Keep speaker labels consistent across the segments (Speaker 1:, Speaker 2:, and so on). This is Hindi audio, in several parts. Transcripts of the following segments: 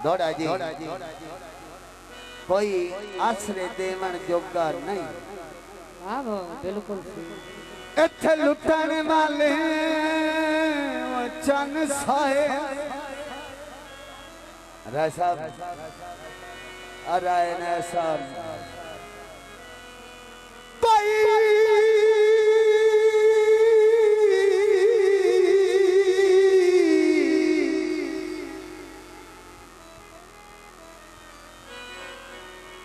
Speaker 1: दौड़ा जी कोई आसरे देवन जोगा नहीं।
Speaker 2: हाँ बिल्कुल
Speaker 1: इत्थे लुटने वाले चन साए राय साहब राय ने साहब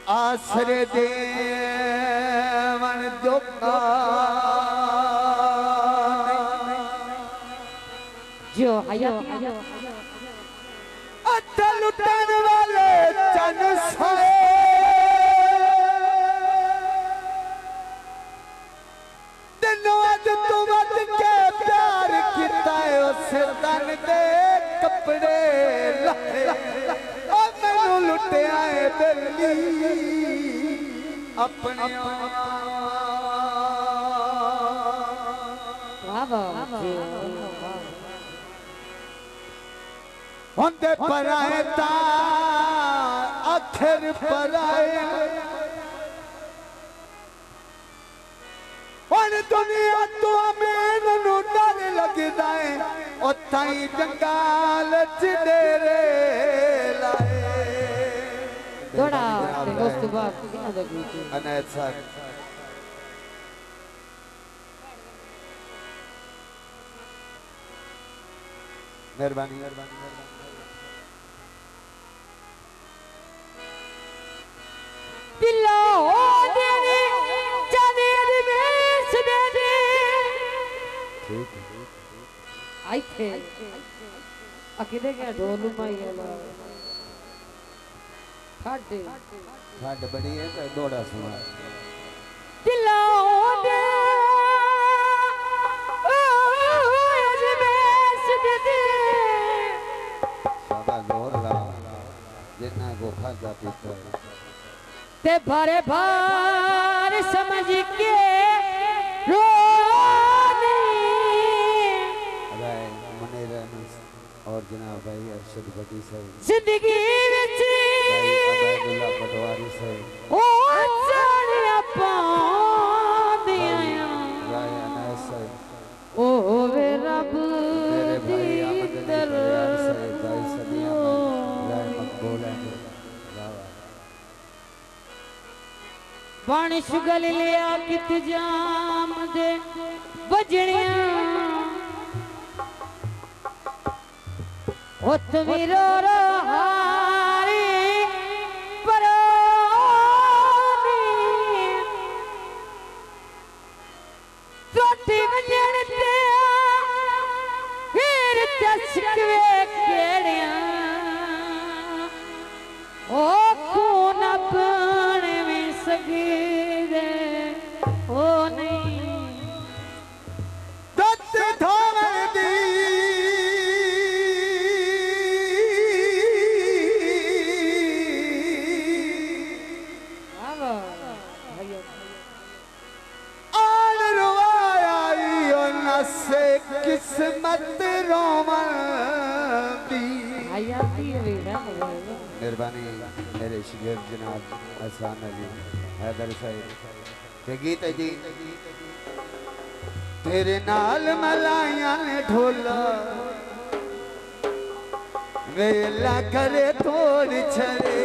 Speaker 1: आसरे देवन जोगा
Speaker 2: जो हया
Speaker 1: लुटन वाले चन साए दिनों अज तू वध के प्यार किता है उस तन दे कपड़े लाए मैनू लुटिया है बेली अपने होंदे पराए ता आखिर पराए और दुनिया तो मैनू डर लगदा है ओ ताई जंगाल च डेरे लाए
Speaker 2: थोड़ा दोस्त बात किना दगी
Speaker 1: अनैत सर मेहरबानी
Speaker 2: पिल्ला हो देने जाने बेस दे दे
Speaker 1: ठीक है
Speaker 2: आई थे अकेले क्या ढोल माई है खाटे
Speaker 1: खाट बड़ी है तो दौड़ा सुना
Speaker 2: पिल्ला हो दे
Speaker 1: जितना को खाजा पीता
Speaker 2: ते भारे भार समझ के रो
Speaker 1: मनेर और जनाब भाई अरशद भट्टी साहब
Speaker 2: जिंदगी विच
Speaker 1: अब्दुल्ला पटवारी साहब
Speaker 2: ओ साड़ियां पांदियां
Speaker 1: राय अनैस साहब
Speaker 2: ओ वे रब
Speaker 1: मेरे भाई अहमद दरबार साहब भाई सदिया राय मकबूल है
Speaker 2: बण शुगल लिया कित जाम दे बजणियां उत वीरो हारी परानी सोटी वजण ते फिर तस्कवे केड़ियां ओ खून अपने में सगी दे ओ नहीं
Speaker 1: दत्त धावन दी आन रुवाया नसे किस्मत रोमन दी मेहरबानी मेरे शिगर जनाब हसन अली हैदर साहब ते गीत जी तेरे नाल मलाइया ने ढोला वेला करे थोड़ छरे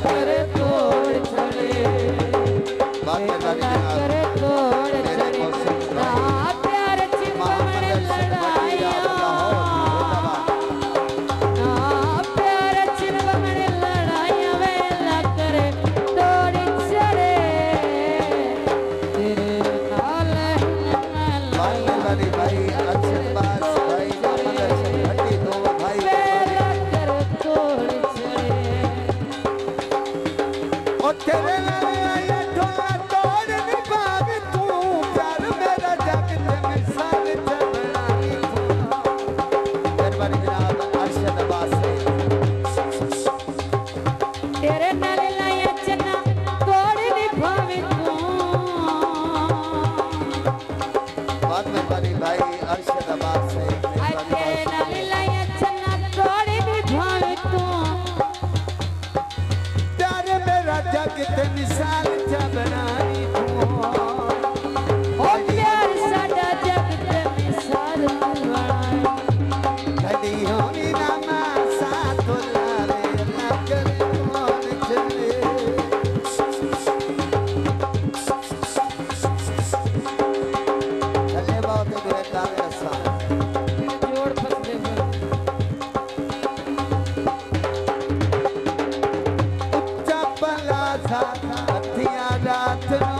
Speaker 2: करे तोड़ छड़े
Speaker 1: ते मिसाल चा बनानी तू
Speaker 2: ओ प्यार साडा जग ते मिसाल बनाए
Speaker 1: कदी होनी ना मा साथ लावे ना करे कौन चले चले बहुत गुरे काले रसा
Speaker 2: जोड़ फसले
Speaker 1: उच्चा पला सा हथिया रात नो